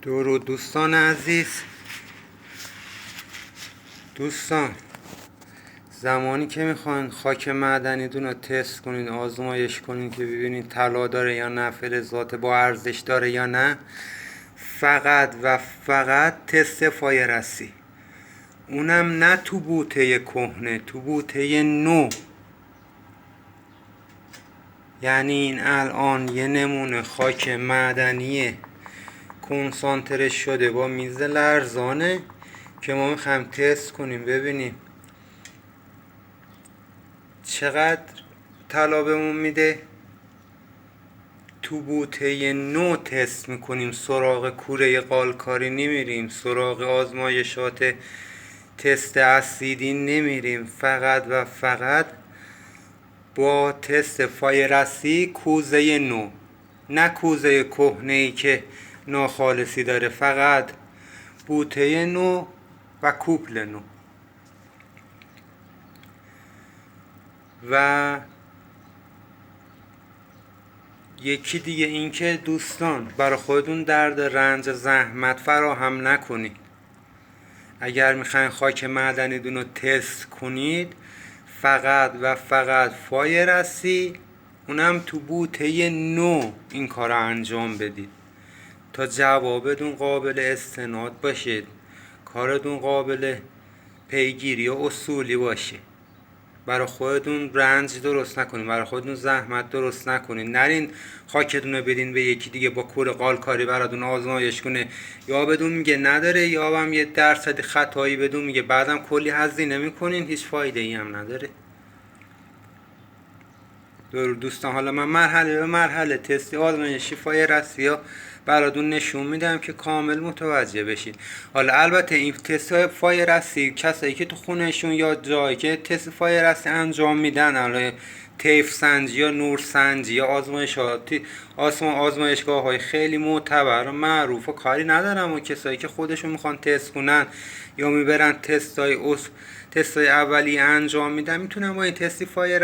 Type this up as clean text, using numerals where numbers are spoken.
درود دوستان عزیز. دوستان، زمانی که میخواین خاک معدنیتون رو تست کنید، آزمایش کنید که ببینید طلا داره یا نه، فلزات با ارزش داره یا نه، فقط و فقط تست فایرسی، اونم نه تو بوته کهنه، تو بوته نو. یعنی این الان یه نمونه خاک معدنی کنسانتره شده با میز لرزانه که ما میخوایم تست کنیم ببینیم چقدر طلا بهمون میده. تو بوته نو تست میکنیم، سراغ کوره قالکاری نمیریم، سراغ آزمایشات تست اسیدی نمیریم، فقط و فقط با تست فایرسی کوزه نو، نه کوزه کهنه ای که ناخالصی داره، فقط بوته نو و کوپل نو. و یکی دیگه این که دوستان، برای خودتون درد رنج زحمت فراهم نکنید. اگر میخواین خاک معدنیتون رو تست کنید، فقط و فقط فایرسی، اونم تو بوته نو این کار رو انجام بدید تا جوابتون قابل استناد باشه، کارتون قابل پیگیری و اصولی باشه. برای خودتون رنج درست نکنین، برای خودتون زحمت درست نکنین، نرین خاکتون رو بدین به یکی دیگه با کور قالکاری براتون آزمایش کنه، یا بدون میگه نداره، یا هم یه درصد خطایی بدون میگه، بعدم کلی هزینه میکنین، هیچ فایده ای هم نداره. دوستان، حالا من مرحله به مرحله تستی آزمایشی فایرسی ها براتون نشون میدم که کامل متوجه بشید. حالا البته این تست فایرسی کسایی که تو خونهشون یا جایی که تست فایرسی انجام میدن، حالا طیف سنجی یا نور سنجی یا آزمایشگاه های خیلی معتبر و معروف و کاری ندارم، و کسایی که خودشون میخوان تست کنن یا میبرن تست های اولیه انجام میدن، میتونن با این تستی فایرسی